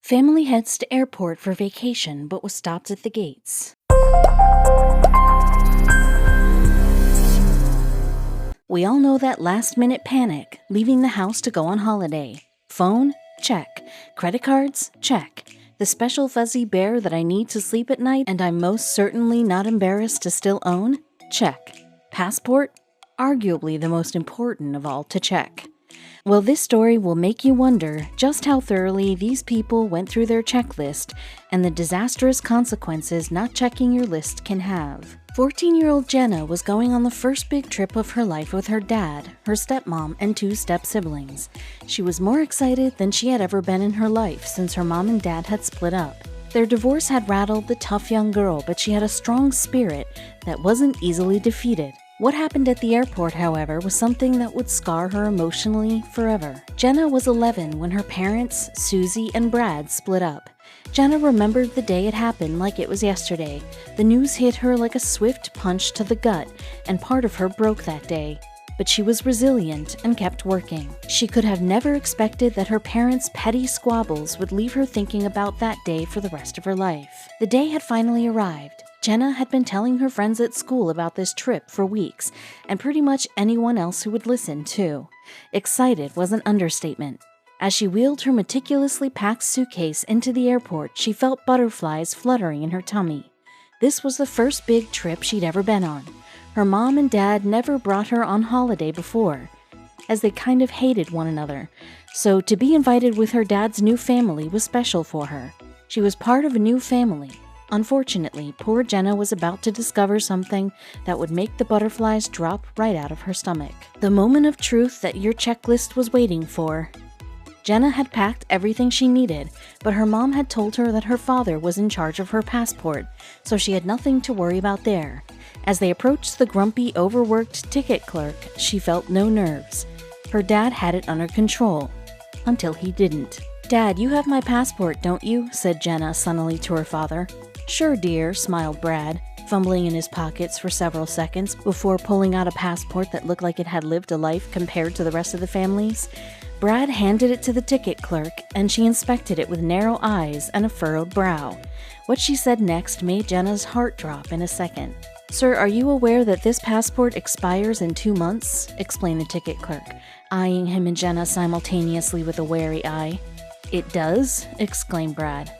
Family heads to airport for vacation but was stopped at the gates. We all know that last-minute panic, leaving the house to go on holiday. Phone? Check. Credit cards? Check. The special fuzzy bear that I need to sleep at night and I'm most certainly not embarrassed to still own? Check. Passport? Arguably the most important of all to check. Well, this story will make you wonder just how thoroughly these people went through their checklist and the disastrous consequences not checking your list can have. 14-year-old Jenna was going on the first big trip of her life with her dad, her stepmom, and 2 step-siblings. She was more excited than she had ever been in her life since her mom and dad had split up. Their divorce had rattled the tough young girl, but she had a strong spirit that wasn't easily defeated. What happened at the airport, however, was something that would scar her emotionally forever. Jenna was 11 when her parents, Susie and Brad, split up. Jenna remembered the day it happened like it was yesterday. The news hit her like a swift punch to the gut, and part of her broke that day. But she was resilient and kept working. She could have never expected that her parents' petty squabbles would leave her thinking about that day for the rest of her life. The day had finally arrived. Jenna had been telling her friends at school about this trip for weeks, and pretty much anyone else who would listen, too. Excited was an understatement. As she wheeled her meticulously packed suitcase into the airport, she felt butterflies fluttering in her tummy. This was the first big trip she'd ever been on. Her mom and dad never brought her on holiday before, as they kind of hated one another, so to be invited with her dad's new family was special for her. She was part of a new family. Unfortunately, poor Jenna was about to discover something that would make the butterflies drop right out of her stomach. The moment of truth that your checklist was waiting for. Jenna had packed everything she needed, but her mom had told her that her father was in charge of her passport, so she had nothing to worry about there. As they approached the grumpy, overworked ticket clerk, she felt no nerves. Her dad had it under control. Until he didn't. "Dad, you have my passport, don't you?" said Jenna sunnily to her father. "Sure, dear," smiled Brad, fumbling in his pockets for several seconds before pulling out a passport that looked like it had lived a life compared to the rest of the family's. Brad handed it to the ticket clerk, and she inspected it with narrow eyes and a furrowed brow. What she said next made Jenna's heart drop in a second. "Sir, are you aware that this passport expires in 2 months?" explained the ticket clerk, eyeing him and Jenna simultaneously with a wary eye. "It does?" exclaimed Brad.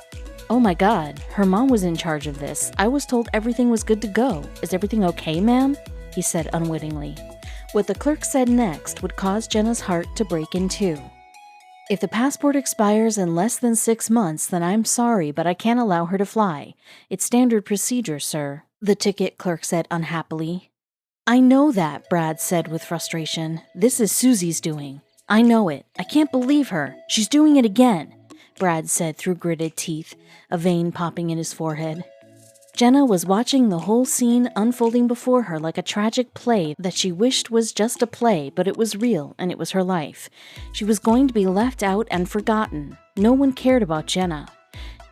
"Oh my God, her mom was in charge of this. I was told everything was good to go. Is everything okay, ma'am?" he said unwittingly. What the clerk said next would cause Jenna's heart to break in two. "If the passport expires in less than 6 months, then I'm sorry, but I can't allow her to fly. It's standard procedure, sir," the ticket clerk said unhappily. "I know that," Brad said with frustration. "This is Susie's doing. I know it. I can't believe her. She's doing it again," Brad said through gritted teeth, a vein popping in his forehead. Jenna was watching the whole scene unfolding before her like a tragic play that she wished was just a play, but it was real and it was her life. She was going to be left out and forgotten. No one cared about Jenna.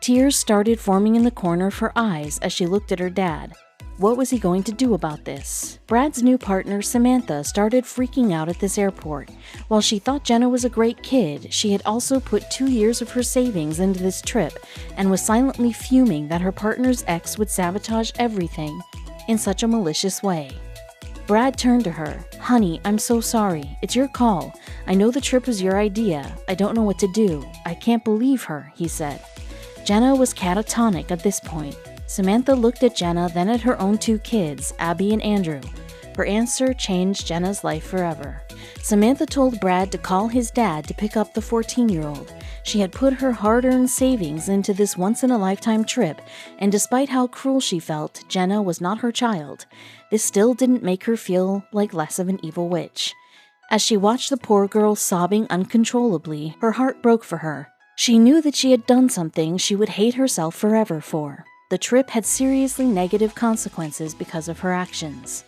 Tears started forming in the corner of her eyes as she looked at her dad. What was he going to do about this? Brad's new partner, Samantha, started freaking out at this airport. While she thought Jenna was a great kid, she had also put 2 years of her savings into this trip and was silently fuming that her partner's ex would sabotage everything in such a malicious way. Brad turned to her. "Honey, I'm so sorry. It's your call. I know the trip was your idea. I don't know what to do. I can't believe her," he said. Jenna was catatonic at this point. Samantha looked at Jenna, then at her own 2 kids, Abby and Andrew. Her answer changed Jenna's life forever. Samantha told Brad to call his dad to pick up the 14-year-old. She had put her hard-earned savings into this once-in-a-lifetime trip, and despite how cruel she felt, Jenna was not her child. This still didn't make her feel like less of an evil witch. As she watched the poor girl sobbing uncontrollably, her heart broke for her. She knew that she had done something she would hate herself forever for. The trip had seriously negative consequences because of her actions.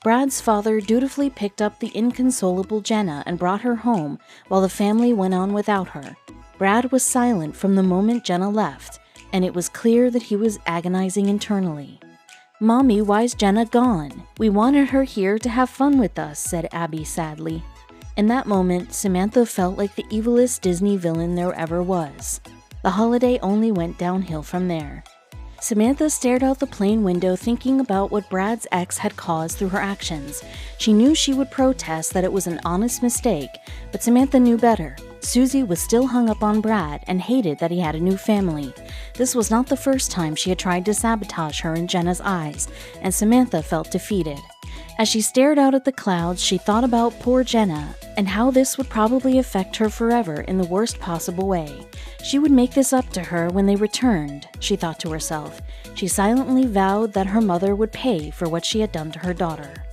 Brad's father dutifully picked up the inconsolable Jenna and brought her home while the family went on without her. Brad was silent from the moment Jenna left, and it was clear that he was agonizing internally. "Mommy, why's Jenna gone? We wanted her here to have fun with us," said Abby sadly. In that moment, Samantha felt like the evilest Disney villain there ever was. The holiday only went downhill from there. Samantha stared out the plane window thinking about what Brad's ex had caused through her actions. She knew she would protest that it was an honest mistake, but Samantha knew better. Susie was still hung up on Brad and hated that he had a new family. This was not the first time she had tried to sabotage her in Jenna's eyes, and Samantha felt defeated. As she stared out at the clouds, she thought about poor Jenna and how this would probably affect her forever in the worst possible way. She would make this up to her when they returned, she thought to herself. She silently vowed that her mother would pay for what she had done to her daughter.